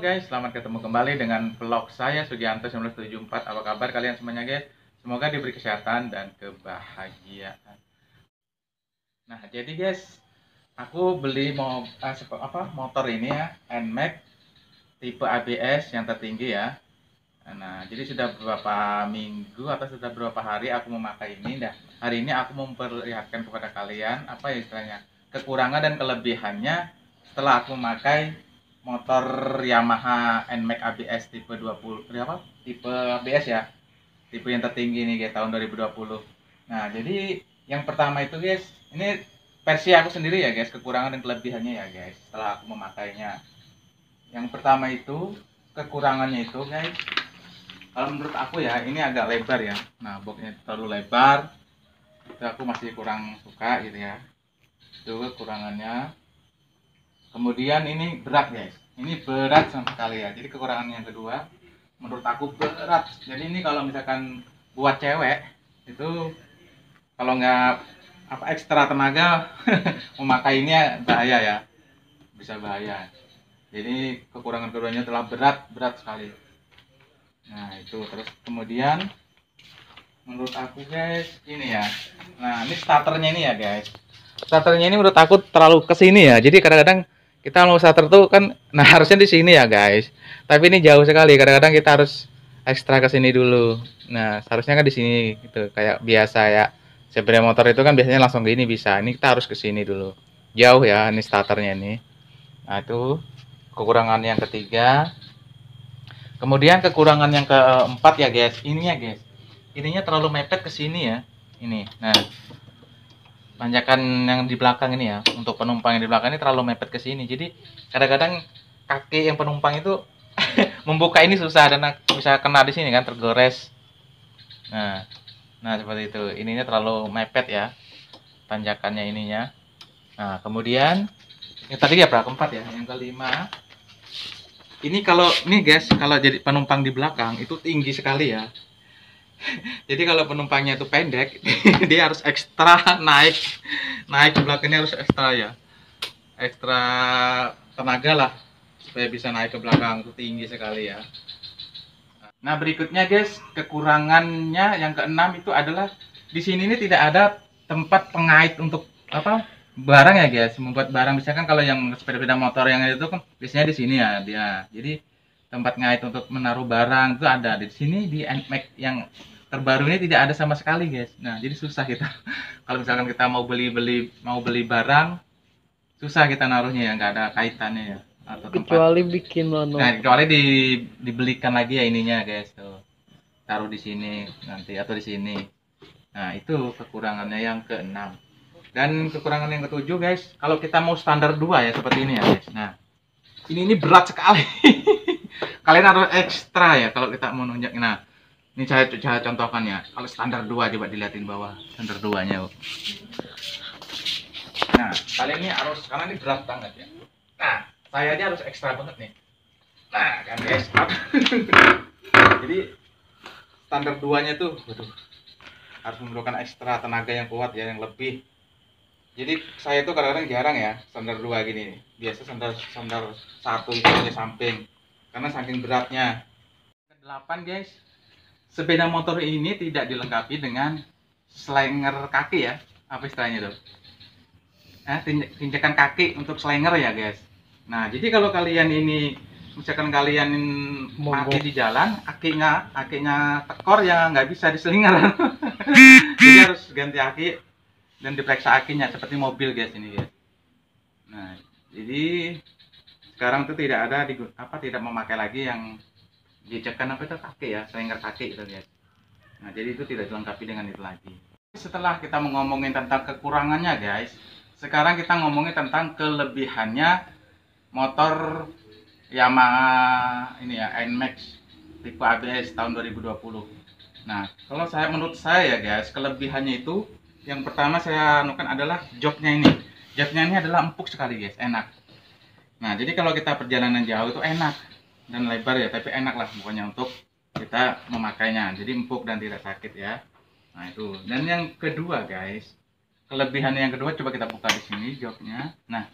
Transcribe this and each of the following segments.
guys, selamat ketemu kembali dengan vlog saya Sugianto 1974. Apa kabar kalian semuanya guys? Semoga diberi kesehatan dan kebahagiaan. Nah, jadi guys, aku beli motor ini ya, NMAX tipe ABS yang tertinggi ya. Nah, jadi sudah beberapa minggu atau sudah beberapa hari aku memakai ini. Nah, hari ini aku memperlihatkan kepada kalian apa ya istilahnya, kekurangan dan kelebihannya setelah aku memakai motor Yamaha NMAX ABS tipe 20 apa? Tipe ABS ya. Tipe yang tertinggi nih guys tahun 2020. Nah, jadi yang pertama itu guys, ini versi aku sendiri ya guys, kekurangan dan kelebihannya ya guys setelah aku memakainya. Yang pertama itu kekurangannya itu guys, kalau menurut aku ya ini agak lebar ya. Nah, boxnya terlalu lebar, itu aku masih kurang suka gitu ya. Itu kekurangannya. Kemudian ini berat guys, ini berat sama sekali ya. Jadi kekurangan yang kedua menurut aku berat. Jadi ini kalau misalkan buat cewek itu kalau nggak ekstra tenaga memakainya bahaya ya, bisa bahaya. Jadi kekurangan keduanya telah berat sekali. Nah itu, terus kemudian menurut aku guys ini ya, nah ini starternya ini ya guys, starternya ini menurut aku terlalu kesini ya. Jadi kadang-kadang kita mau starter tuh kan, nah harusnya di sini ya guys, tapi ini jauh sekali. Kadang-kadang kita harus ekstra ke sini dulu. Nah seharusnya kan di sini gitu kayak biasa ya. Sebenarnya motor itu kan biasanya langsung gini bisa, ini kita harus ke sini dulu, jauh ya ini starternya ini. Nah itu kekurangan yang ketiga. Kemudian kekurangan yang keempat ya guys, ini ya guys, ininya terlalu mepet ke sini ya. Ini, nah tanjakan yang di belakang ini ya, untuk penumpang yang di belakang ini terlalu mepet ke sini. Jadi kadang-kadang kaki yang penumpang itu membuka ini susah dan bisa kena di sini kan, tergores. Nah, nah seperti itu. Ininya terlalu mepet ya, tanjakannya ininya. Nah, kemudian yang tadi ya berapa? Keempat ya. Yang kelima, ini kalau nih guys, kalau jadi penumpang di belakang itu tinggi sekali ya. Jadi kalau penumpangnya itu pendek, dia harus ekstra naik ke belakangnya, harus ekstra ya, ekstra tenaga lah supaya bisa naik ke belakang. Itu tinggi sekali ya. Nah berikutnya guys, kekurangannya yang keenam itu adalah di sini ini tidak ada tempat pengait untuk barang ya guys, membuat barang. Misalkan kalau yang sepeda-sepeda motor yang itu kan biasanya di sini ya dia. Jadi tempat ngait untuk menaruh barang itu ada di sini. Di NMAX yang terbaru ini tidak ada sama sekali guys. Nah jadi susah kita kalau misalkan kita mau beli barang, susah kita naruhnya ya, nggak ada kaitannya ya, atau kecuali tempat. bikin mano. Nah kecuali dibelikan lagi ya ininya guys, tuh taruh di sini nanti atau di sini. Nah itu kekurangannya yang keenam. Dan kekurangan yang ketujuh guys, kalau kita mau standar 2 ya seperti ini ya guys. Nah ini berat sekali. Kalian harus ekstra ya kalau kita mau nunjuk. Nah ini saya contohkan ya, kalau standar 2 coba dilihatin bawah standar 2 nya. Nah kalian ini harus, karena ini berat banget ya. Nah saya aja harus ekstra banget nih. Nah kan guys. Jadi standar 2 nya tuh harus memerlukan ekstra tenaga yang kuat ya, yang lebih. Jadi saya itu kadang-kadang jarang ya standar 2 gini. Biasa standar 1 itu di samping, karena saking beratnya. Ke-8 guys, sepeda motor ini tidak dilengkapi dengan slinger kaki ya. Apa istilahnya tuh? Tinjakan kaki untuk slinger ya guys. Nah jadi kalau kalian ini misalkan kalian mati di jalan, kakinya tekor ya, nggak bisa diselinger. Jadi harus ganti aki dan diperiksa akinya seperti mobil guys ini guys. Nah jadi sekarang tuh tidak ada tidak memakai lagi yang jejekan kaki ya, slinger kaki itu guys. Nah jadi itu tidak dilengkapi dengan itu lagi. Setelah kita ngomongin tentang kekurangannya guys, sekarang kita ngomongin tentang kelebihannya motor Yamaha ini ya, NMAX tipe ABS tahun 2020. Nah kalau menurut saya ya guys, kelebihannya itu yang pertama saya anukan adalah joknya ini. Joknya ini adalah empuk sekali guys, enak. Nah jadi kalau kita perjalanan jauh itu enak dan lebar ya, tapi enak lah pokoknya untuk kita memakainya. Jadi empuk dan tidak sakit ya. Nah itu. Dan yang kedua guys, kelebihan yang kedua coba kita buka di sini joknya. Nah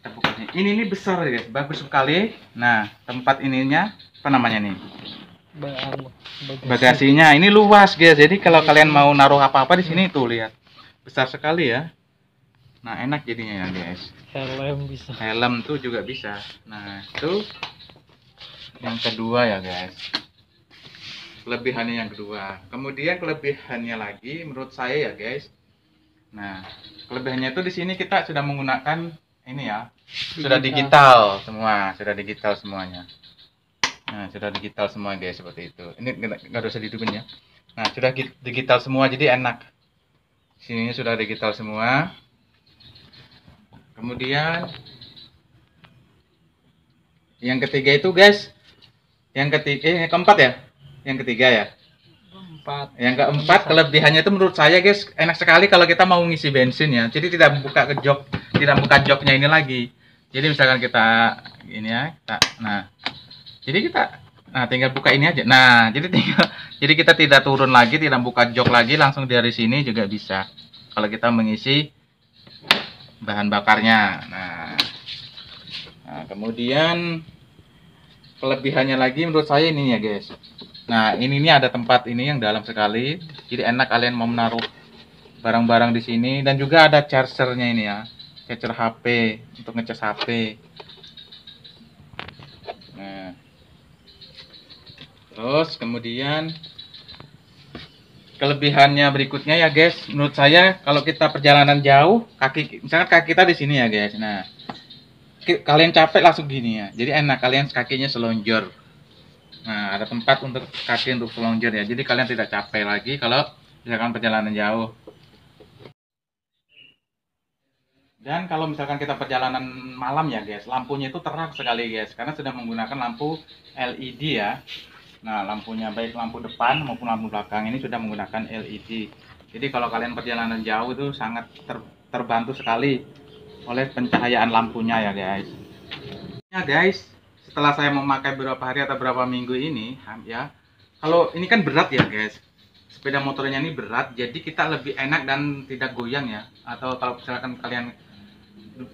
Kita buka nih. Ini besar guys, bagus sekali. Nah, tempat ininya apa namanya nih? Bagasinya ini luas guys. Jadi kalau kalian mau naruh apa-apa di sini tuh lihat. Besar sekali ya. Nah, enak jadinya ya guys. Helm bisa. Helm tuh juga bisa. Nah, itu yang kedua ya guys. Kelebihannya yang kedua. Kemudian kelebihannya lagi menurut saya ya guys. Nah, kelebihannya itu di sini kita sudah menggunakan ini ya. Sudah digital semua, sudah digital semuanya. Nah, sudah digital semua guys seperti itu. Ini nggak usah dihidupin ya. Nah, sudah digital semua jadi enak. Sini sudah digital semua. Kemudian yang ketiga itu guys, yang keempat ya, yang ketiga ya. Yang keempat kelebihannya itu menurut saya guys enak sekali kalau kita mau ngisi bensin ya. Jadi tidak buka ke jok, tidak buka joknya ini lagi. Jadi misalkan kita ini ya, nah tinggal buka ini aja. Nah jadi kita tidak turun lagi, tidak buka jok lagi, langsung dari sini juga bisa. Kalau kita mengisi bahan bakarnya. Nah kemudian kelebihannya lagi menurut saya ini ya guys. Nah ini ada tempat ini yang dalam sekali, jadi enak kalian mau menaruh barang-barang di sini, dan juga ada chargernya ini ya, charger HP untuk ngecas HP. Nah terus kemudian kelebihannya berikutnya ya guys, menurut saya kalau kita perjalanan jauh, misalkan kaki kita di sini ya guys. Nah kalian capek langsung gini ya, jadi enak kalian kakinya selonjor. Nah ada tempat untuk kaki untuk selonjor ya, jadi kalian tidak capek lagi kalau misalkan perjalanan jauh. Dan kalau misalkan kita perjalanan malam ya guys, lampunya itu terang sekali guys, karena sudah menggunakan lampu LED ya. Nah lampunya baik lampu depan maupun lampu belakang ini sudah menggunakan LED. Jadi kalau kalian perjalanan jauh itu sangat terbantu sekali oleh pencahayaan lampunya ya guys. Ya guys, setelah saya memakai beberapa hari atau beberapa minggu ini ya, kalau ini kan berat ya guys, sepeda motornya ini berat, jadi kita lebih enak dan tidak goyang ya. Atau kalau misalkan kalian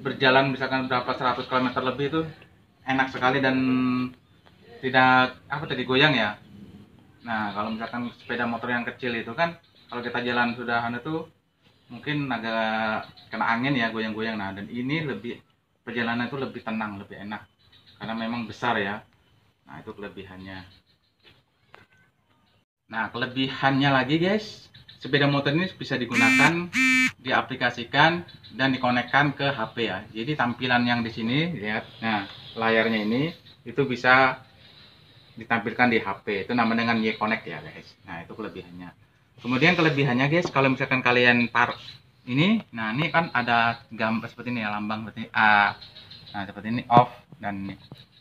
berjalan misalkan berapa 100 km lebih itu enak sekali dan tidak goyang ya. Nah kalau misalkan sepeda motor yang kecil itu kan kalau kita jalan sudahan itu mungkin agak kena angin ya, goyang-goyang. Nah dan ini lebih perjalanan itu lebih tenang, lebih enak karena memang besar ya. Nah itu kelebihannya. Nah kelebihannya lagi guys, sepeda motor ini bisa digunakan, diaplikasikan dan dikonekkan ke HP ya. Jadi tampilan yang di sini lihat, nah layarnya ini itu bisa ditampilkan di HP. Itu namanya dengan Y-Connect ya guys. Nah itu kelebihannya. Kemudian kelebihannya guys, kalau misalkan kalian ini, nah ini kan ada gambar seperti ini ya, lambang seperti A. Nah seperti ini off, dan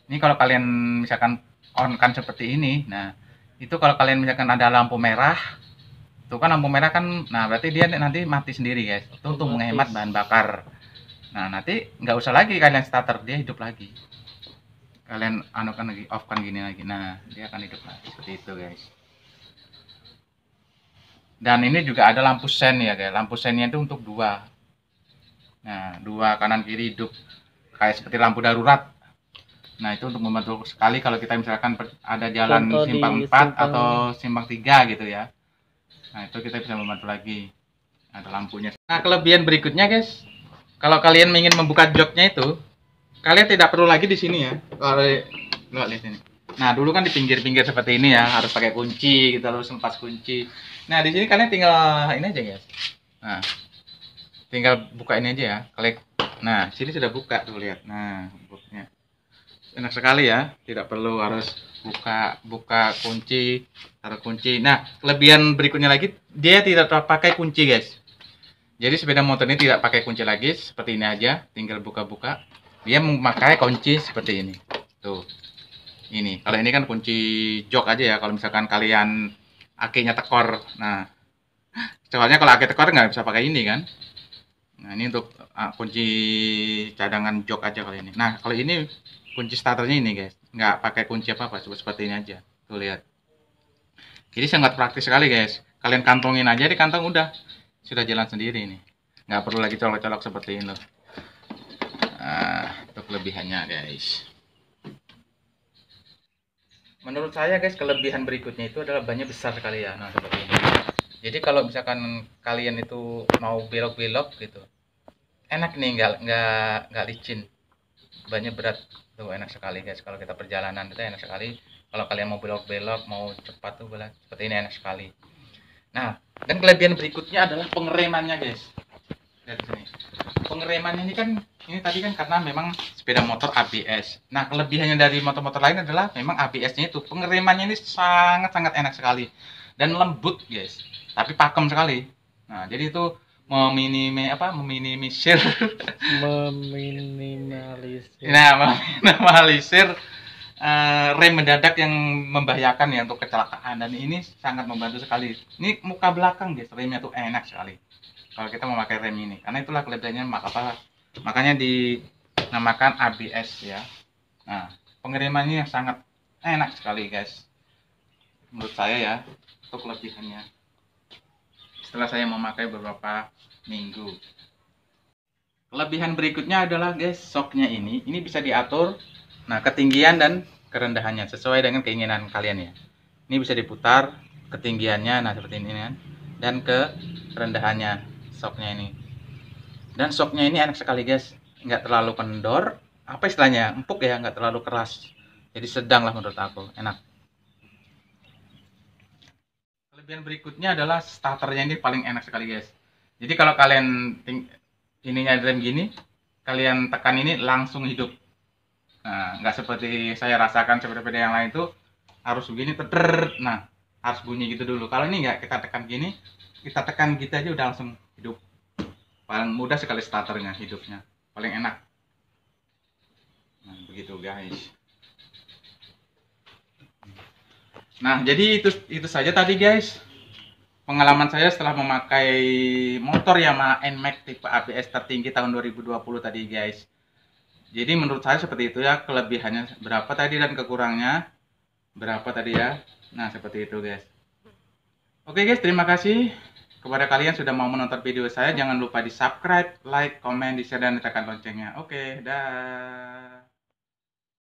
ini kalau kalian misalkan on kan seperti ini. Nah itu kalau kalian misalkan ada lampu merah, itu kan lampu merah kan, nah berarti dia nanti mati sendiri guys. Itu untuk menghemat bahan bakar. Nah nanti nggak usah lagi kalian starter, dia hidup lagi. Kalian anukan lagi, off kan gini lagi, nah dia akan hidup lagi seperti itu guys. Dan ini juga ada lampu sen ya guys. Lampu sennya itu untuk dua. Nah dua kanan kiri hidup, kayak seperti lampu darurat. Nah itu untuk membantu sekali kalau kita misalkan ada jalan simpang 4 atau simpang 3 gitu ya. Nah itu kita bisa membantu lagi, ada lampunya. Nah kelebihan berikutnya guys, kalau kalian ingin membuka joknya itu, kalian tidak perlu lagi di sini ya. Kalau lihat ini, nah dulu kan di pinggir-pinggir seperti ini ya, harus pakai kunci, kita harus lepas kunci. Nah di sini kalian tinggal ini aja guys. Nah tinggal buka ini aja ya, klik. Nah sini sudah buka tuh, lihat. Nah buknya enak sekali ya, tidak perlu harus buka kunci, taruh kunci. Nah kelebihan berikutnya lagi, dia tidak pakai kunci guys. Jadi sepeda motor ini tidak pakai kunci lagi, seperti ini aja, tinggal buka-buka. Dia memakai kunci seperti ini tuh. Ini kalau ini kan kunci jok aja ya, kalau misalkan kalian akinya tekor. Nah soalnya kalau aki tekor nggak bisa pakai ini kan. Nah ini untuk kunci cadangan jok aja kali ini. Nah kalau ini kunci starternya ini guys, nggak pakai kunci apa-apa, seperti ini aja tuh, lihat. Jadi sangat praktis sekali guys, kalian kantongin aja di kantong, udah sudah jalan sendiri ini, nggak perlu lagi colok-colok seperti ini loh. kelebihannya guys. Menurut saya guys, kelebihan berikutnya itu adalah bannya besar sekali ya. Nah seperti ini. Jadi kalau misalkan kalian itu mau belok-belok gitu, enak nih, nggak licin. Bannya berat tuh, enak sekali guys. Kalau kita perjalanan itu enak sekali. Kalau kalian mau belok-belok, mau cepat tuh seperti ini enak sekali. Nah, dan kelebihan berikutnya adalah pengeremannya guys. Lihat sini. Pengeremannya ini kan, ini tadi kan karena memang sepeda motor ABS. Nah, kelebihannya dari motor-motor lain adalah memang ABS-nya itu pengeremannya ini sangat-sangat enak sekali dan lembut guys. Tapi pakem sekali. Nah, jadi itu meminimalisir Meminimalisir. nah, meminimalisir rem mendadak yang membahayakan ya untuk kecelakaan, dan ini sangat membantu sekali. Ini muka belakang guys, remnya tuh enak sekali kalau kita memakai rem ini, karena itulah kelebihannya. Makanya dinamakan ABS ya. Nah, pengeremannya sangat enak sekali guys menurut saya ya, itu kelebihannya setelah saya memakai beberapa minggu. Kelebihan berikutnya adalah guys, shocknya ini bisa diatur. Nah, ketinggian dan kerendahannya sesuai dengan keinginan kalian ya. Ini bisa diputar ketinggiannya, nah seperti ini kan, dan kerendahannya shocknya ini. Dan shocknya ini enak sekali guys, nggak terlalu kendor, apa istilahnya, empuk ya, nggak terlalu keras. Jadi sedang lah menurut aku, enak. Kelebihan berikutnya adalah starternya ini paling enak sekali guys. Jadi kalau kalian ininya rem gini, kalian tekan ini langsung hidup. Nah, nggak seperti saya rasakan sepeda-sepeda yang lain itu harus begini, nah harus bunyi gitu dulu. Kalau ini nggak, kita tekan gini, kita tekan gitu aja udah langsung hidup. Paling mudah sekali starternya, hidupnya paling enak. Nah begitu guys. Nah jadi itu saja tadi guys pengalaman saya setelah memakai motor Yamaha NMAX tipe ABS tertinggi tahun 2020 tadi guys. Jadi menurut saya seperti itu ya, kelebihannya berapa tadi dan kekurangnya berapa tadi ya. Nah seperti itu guys. Oke guys, terima kasih kepada kalian sudah mau menonton video saya. Jangan lupa di subscribe, like, komen, di share, dan tekan loncengnya. Oke, dah.